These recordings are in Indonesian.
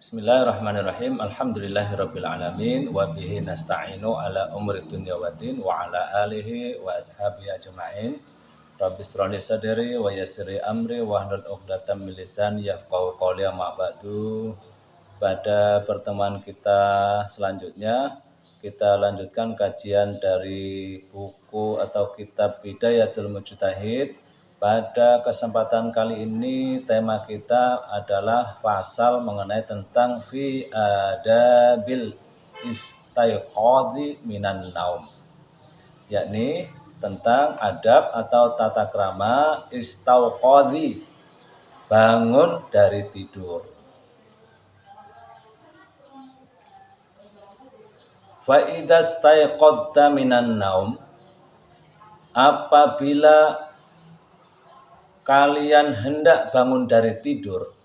Bismillahirrahmanirrahim. Alhamdulillahirabbil alamin wa bihi nasta'inu ala umuri dunya waddin wa ala alihi wa ashabihi ajma'in. Rabbi shrah li sadri wa yassir li amri wa hlul 'uqdatam min lisani yafqahu qawli amma ba'du. Pada pertemuan kita selanjutnya kita lanjutkan kajian dari buku atau kitab Bidayatul Mujtahid. Pada kesempatan kali ini tema kita adalah pasal mengenai tentang fi adabil istaiqadhi minan naum, yakni tentang adab atau tata krama istauqadhi, bangun dari tidur. Fa idza staiqadta minan naum, apabila kalian hendak bangun dari tidur,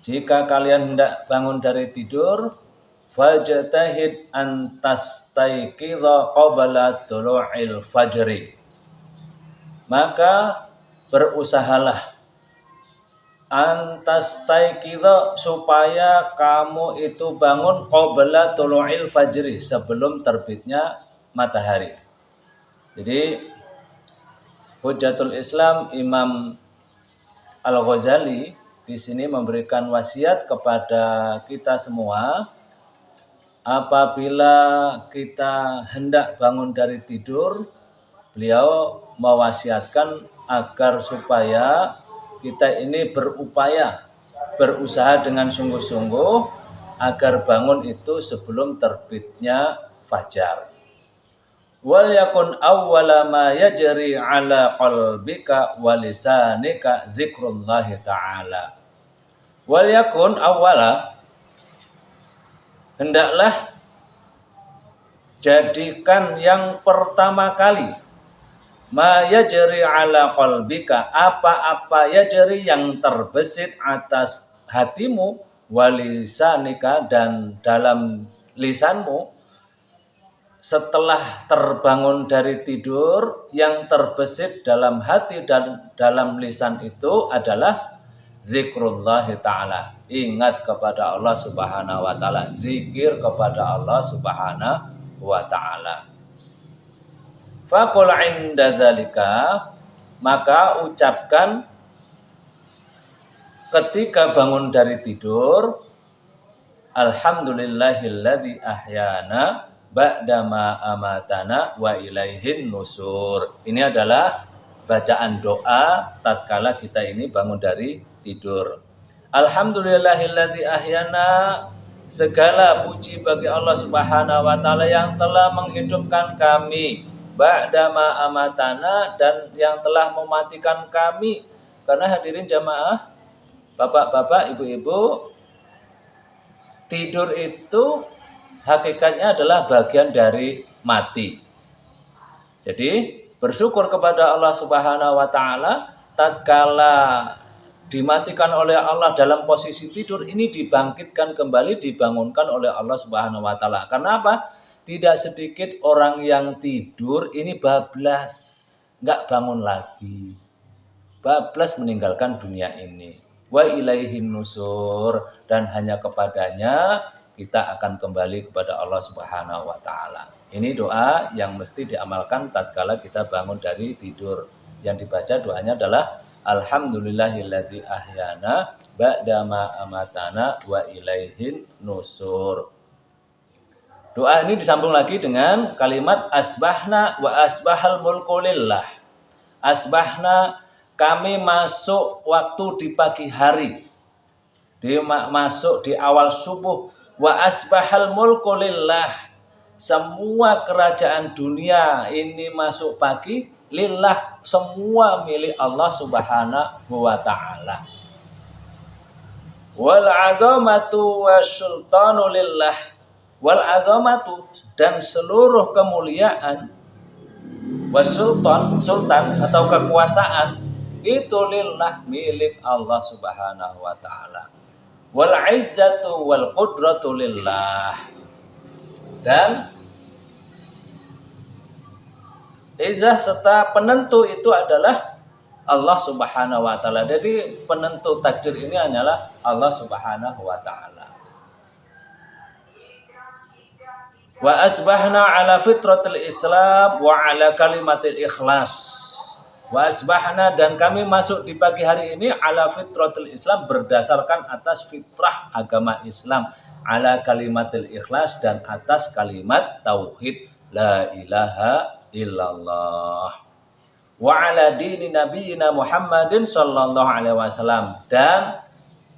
jika kalian hendak bangun dari tidur, fajtahid antastaiqidha qabla tulu'il fajri, maka berusahalah antastaiqidha, supaya kamu itu bangun qabla tulu'il fajri, sebelum terbitnya matahari. Jadi Hujjatul Islam Imam Al-Ghazali di sini memberikan wasiat kepada kita semua, apabila kita hendak bangun dari tidur, beliau mewasiatkan agar supaya kita ini berusaha dengan sungguh-sungguh agar bangun itu sebelum terbitnya fajar. Wal yakun awwala ma yajri ala qalbika wa lisanika zikrullahi ta'ala. Wal yakun awwala, hendaklah jadikan yang pertama kali, ma yajri ala qalbika, apa-apa yajri yang terbesit atas hatimu, wa lisanika, dan dalam lisanmu. Setelah terbangun dari tidur, yang terbesit dalam hati dan dalam lisan itu adalah zikrullahi ta'ala, ingat kepada Allah subhanahu wa ta'ala, zikir kepada Allah subhanahu wa ta'ala. Faqul inda dzalika, maka ucapkan ketika bangun dari tidur, alhamdulillahilladzi ahyana ba'dama amatana wa ilaihin nusur. Ini adalah bacaan doa tatkala kita ini bangun dari tidur. Alhamdulillahilladzi ahyana, segala puji bagi Allah Subhanahu wa taala yang telah menghidupkan kami, ba'dama amatana, dan yang telah mematikan kami. Karena hadirin jamaah, bapak-bapak, ibu-ibu, tidur itu hakikatnya adalah bagian dari mati. Jadi bersyukur kepada Allah Subhanahu wa taala tatkala dimatikan oleh Allah dalam posisi tidur, ini dibangkitkan kembali, dibangunkan oleh Allah Subhanahu wa taala. Karena apa? Tidak sedikit orang yang tidur ini bablas, enggak bangun lagi. Bablas meninggalkan dunia ini. Wa ilaihin nusur, dan hanya kepadanya kita akan kembali kepada Allah Subhanahu wa taala. Ini doa yang mesti diamalkan tatkala kita bangun dari tidur. Yang dibaca doanya adalah alhamdulillahilladzi ahyana ba'dama amatana wa ilaihin nusur. Doa ini disambung lagi dengan kalimat asbahna wa asbahal mulku lillah. Asbahna, kami masuk waktu di pagi hari, masuk di awal subuh. Wa asbahal mulku lillah, semua kerajaan dunia ini masuk pagi, lillah, semua milik Allah Subhanahu wa taala. Wal azamatu wasultanu lillah, wal azamatu, dan seluruh kemuliaan, wasultan, sultan atau kekuasaan, itu lillah, milik Allah Subhanahu wa taala. Wal izzatu wal qudratu lillah, dan izzah serta penentu itu adalah Allah Subhanahu wa taala. Jadi penentu takdir ini hanyalah Allah Subhanahu wa taala. Wa asbahna ala fitratil Islam wa ala kalimatil ikhlas. Wa asbahna, dan kami masuk di pagi hari ini ala fitratil Islam, berdasarkan atas fitrah agama Islam, ala kalimatil ikhlas, dan atas kalimat tauhid la ilaha illallah. Wa ala dini nabiyina Muhammadin sallallahu alaihi wasallam, dan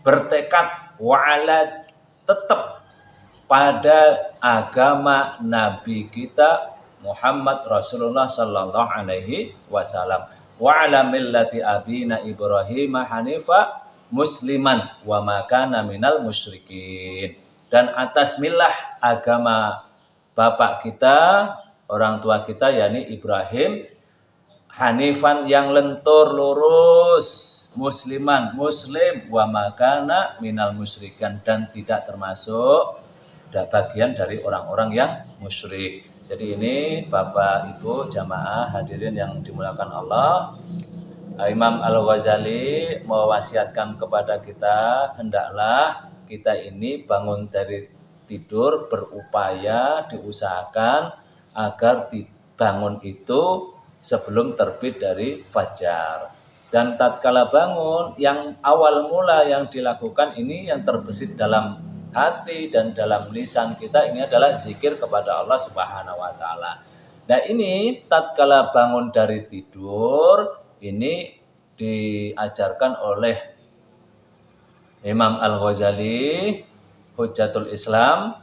bertekad wa ala, tetap pada agama Nabi kita Muhammad Rasulullah sallallahu alaihi wasallam. Wa ala millati abina Ibrahim hanifa musliman wa ma kana minal musyrikin, dan atas milah agama bapak kita, orang tua kita, yakni Ibrahim, hanifan yang lentur lurus, musliman muslim, wa makana minal musyrikan, dan tidak termasuk bagian dari orang-orang yang musyrik. Jadi ini Bapak Ibu jamaah hadirin yang dimuliakan Allah, Imam Al-Ghazali mewasiatkan kepada kita, hendaklah kita ini bangun dari tidur, berupaya diusahakan agar bangun itu sebelum terbit dari fajar. Dan tatkala bangun, yang awal mula yang dilakukan ini yang terbesit dalam hati dan dalam lisan kita, ini adalah zikir kepada Allah Subhanahu wa taala. Nah, ini tatkala bangun dari tidur ini diajarkan oleh Imam Al-Ghazali, Hujjatul Islam,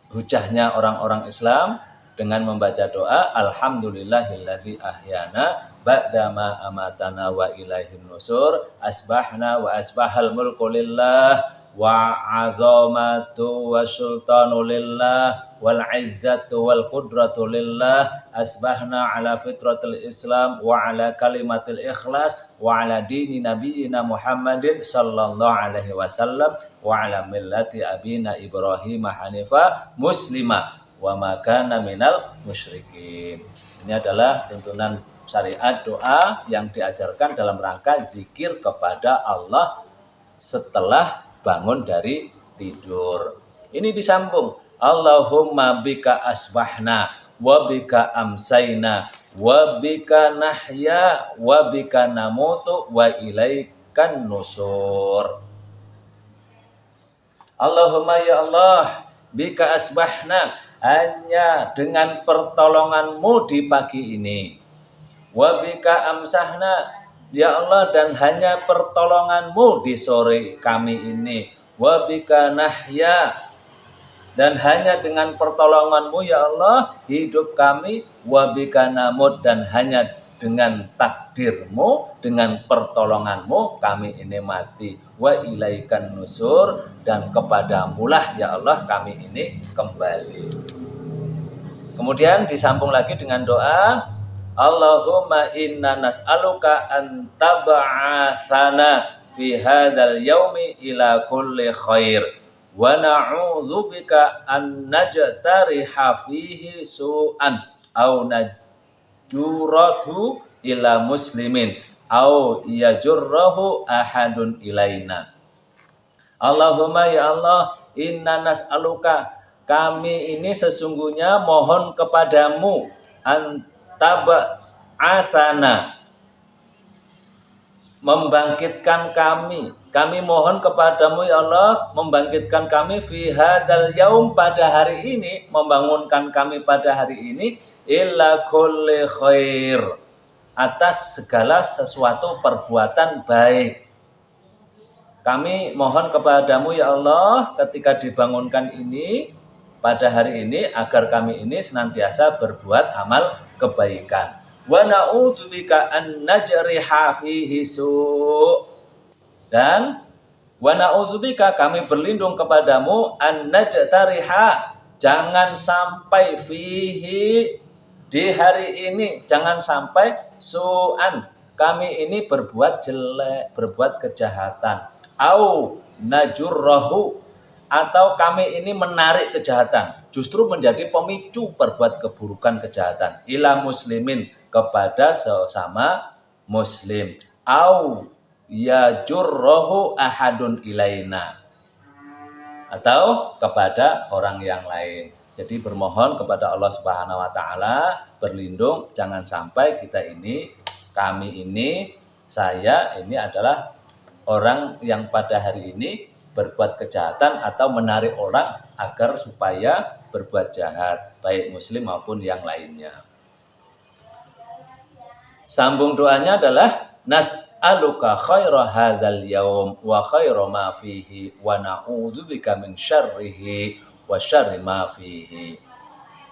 hujahnya orang-orang Islam, dengan membaca doa alhamdulillahilladzi ahyana ba'dama amatana wa ilaihin nusur, asbahna wa asbahal mulku lillah wa azamatu wa sultanu lillah wal izzatu wal qudratu lillah, asbahna ala fitratil Islam wa ala kalimatil ikhlas wa ala dini nabiyina Muhammadin sallallahu alaihi wasallam wa ala millati abina Ibrahim hanifa muslima wa makana minal musyrikin. Ini adalah tuntunan syariat doa yang diajarkan dalam rangka zikir kepada Allah setelah bangun dari tidur. Ini disambung, Allahumma bika asbahna wa bika amsayna wa bika nahya wa bika namutu wa ilaikan nusur. Allahumma ya Allah, bika asbahna, hanya dengan pertolonganmu di pagi ini. Wa bika amsahna, ya Allah, dan hanya pertolonganmu di sore kami ini. Wa bika nahya, dan hanya dengan pertolonganmu ya Allah hidup kami. Wa bika namut, dan hanya dengan takdirmu, dengan pertolonganmu kami ini mati. Wa ilaikan nusur, dan kepadamulah ya Allah kami ini kembali. Kemudian disambung lagi dengan doa, Allahumma inna nas'aluka an tab'atsana fi hadzal yaumi ila kulli khair wa na'udzubika an najtariha fihi su'an au najuratu ila muslimin au yajurrahu ahadun ilaina. Allahumma ya Allah, inna nas'aluka, kami ini sesungguhnya mohon kepadamu, antab'atsana, membangkitkan kami. Kami mohon kepadamu ya Allah, membangkitkan kami fi hadzal yaum, pada hari ini, membangunkan kami pada hari ini, illa kulli khair, atas segala sesuatu perbuatan baik. Kami mohon kepadamu ya Allah ketika dibangunkan ini pada hari ini, agar kami ini senantiasa berbuat amal kebaikan. Wa na'udzubika an najriha fihi su', dan wa na'udzubika, kami berlindung kepadamu, an najtariha, jangan sampai fihi, di hari ini, jangan sampai su'an, kami ini berbuat jelek, berbuat kejahatan, au najurrahu, atau kami ini menarik kejahatan, justru menjadi pemicu berbuat keburukan kejahatan, ila muslimin, kepada sesama muslim au yajurruhu ahadun ilaina, atau kepada orang yang lain. Jadi bermohon kepada Allah Subhanahu wa taala berlindung jangan sampai kami ini, saya ini adalah orang yang pada hari ini berbuat kejahatan atau menarik orang agar supaya berbuat jahat, baik muslim maupun yang lainnya. Sambung doanya adalah nas'aluka khaira hadzal yaum wa khaira ma fihi wa na'udzubika min syarrihi wa syarri ma fihi.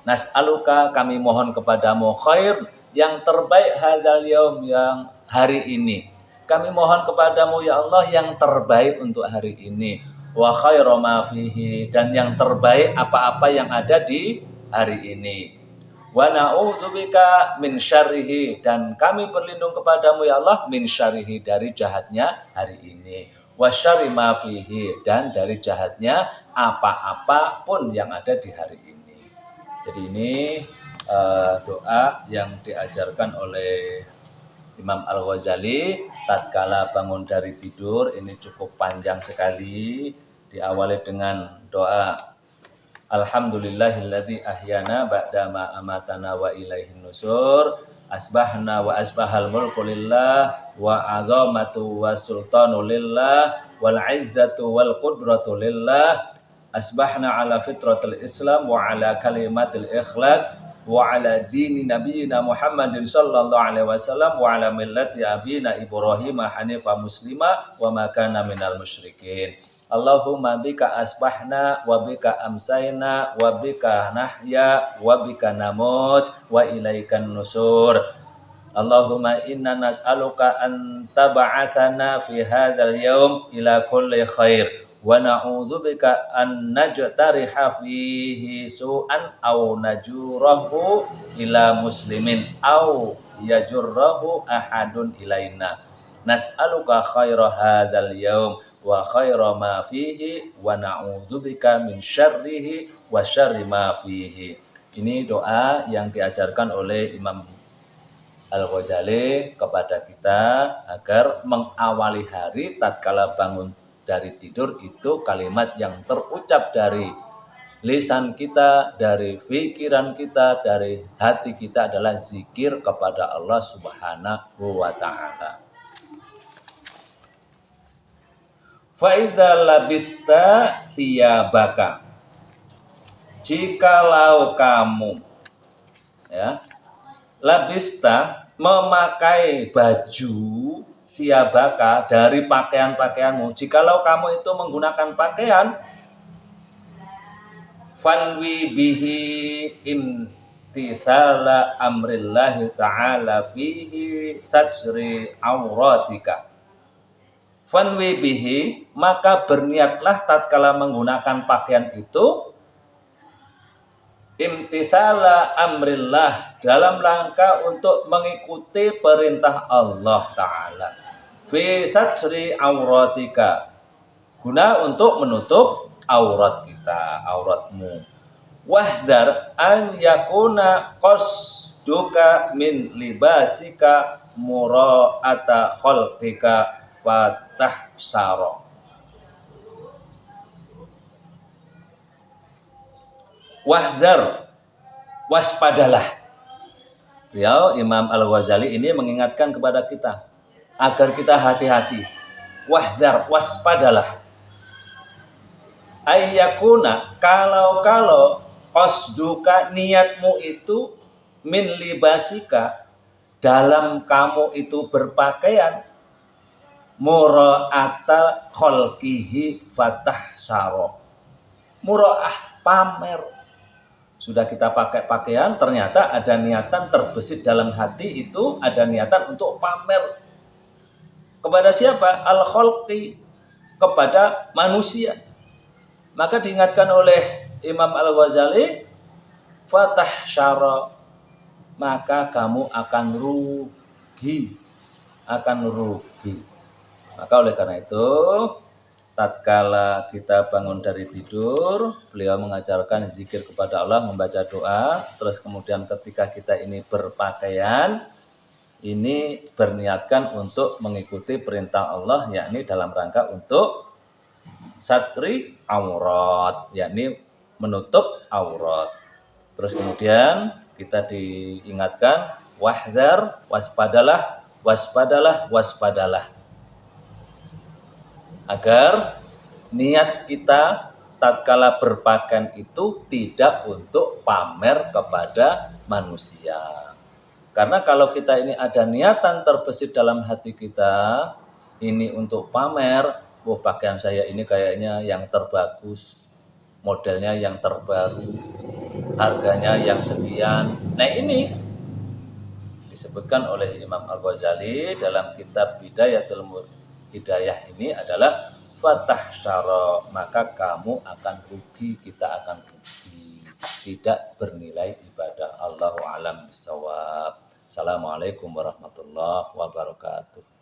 Nas'aluka, kami mohon kepadamu khair, yang terbaik hadzal yaum, yang hari ini. Kami mohon kepadamu ya Allah yang terbaik untuk hari ini. Wa khaira ma fihi, dan yang terbaik apa-apa yang ada di hari ini. Wa na'udzubika min syarrihi, dan kami berlindung kepadamu ya Allah min syarrihi, dari jahatnya hari ini. Wa syarri ma fihi, dan dari jahatnya apa-apa pun yang ada di hari ini. Jadi ini doa yang diajarkan oleh Imam Al-Ghazali tatkala bangun dari tidur. Ini cukup panjang sekali. Diawali dengan doa Alhamdulillahilladzi ahyana ba'da ma amatana wa ilaihin nusur. Asbahna wa asbahal mulku lillah wa azamatu wa sultanu lillah wal izzatu wal qudratu lillah. Asbahna ala fitratul Islam wa ala kalimatil ikhlas wa ala dini nabiyina Muhammadin sallallahu alaihi wasallam wa ala millati abina Ibrahim hanifa muslima wa ma kana minal musyrikin. Allahumma bika asbahna wa bika amsayna wa bika nahya wa bika namut wa ilaikan nusur. Allahumma inna nas'aluka an tab'atsana fi hadzal yaum ila kulli khair wa na'udzubika an najtariha fihi su'an aw najurahu ila muslimin aw yajurrahu ahadun ilaina. Nas'aluka khaira hadzal yaum wa khaira ma fihi wa na'udzubika min syarrihi wa syarri ma fihi. Ini doa yang diajarkan oleh Imam Al-Ghazali kepada kita agar mengawali hari tatkala bangun dari tidur itu kalimat yang terucap dari lisan kita, dari pikiran kita, dari hati kita adalah zikir kepada Allah Subhanahu wa ta'ala. Fa'idha labista siyabaka, jikalau kamu labista memakai baju siyabaka dari pakaian-pakaianmu, jikalau kamu itu menggunakan pakaian fanwi bihi imtithala amrillahi ta'ala fihi sajri auratika. Fanwi bihi, maka berniatlah tatkala menggunakan pakaian itu imtithala amrillah, dalam rangka untuk mengikuti perintah Allah Ta'ala, fi sajri auratika, guna untuk menutup aurat kita, auratmu. Wahdar an yakuna qasduka min libasika mura'ata khalqika fatah saro. Wahdar, waspadalah. Beliau Imam Al-Ghazali ini mengingatkan kepada kita agar kita hati-hati. Wahdar, waspadalah. Ayyakuna, kalau qasduka, niatmu itu min libasika, dalam kamu itu berpakaian, mura'ata khalqihi fatah saro. Mura'ah, pamer. Sudah kita pakai pakaian, ternyata ada niatan terbesit dalam hati, itu ada niatan untuk pamer. Kepada siapa? Al-khalqi, kepada manusia. Maka diingatkan oleh Imam Al-Ghazali, fatah syara, maka kamu akan rugi. Maka oleh karena itu, tatkala kita bangun dari tidur, beliau mengajarkan zikir kepada Allah, membaca doa. Terus kemudian ketika kita ini berpakaian, ini berniatkan untuk mengikuti perintah Allah, yakni dalam rangka untuk satri aurat, yakni menutup aurat. Terus kemudian kita diingatkan wahdar, waspadalah, waspadalah, waspadalah. Agar niat kita tatkala berpakaian itu tidak untuk pamer kepada manusia. Karena kalau kita ini ada niatan terbesit dalam hati kita, ini untuk pamer, oh pakaian saya ini kayaknya yang terbagus, modelnya yang terbaru, harganya yang sekian. Nah ini disebutkan oleh Imam Al-Ghazali dalam kitab Bidayatul Hidayah ini adalah fatah syara, maka kamu akan rugi, kita akan rugi, tidak bernilai ibadah. Allahu a'lam bishawab. Assalamualaikum warahmatullahi wabarakatuh.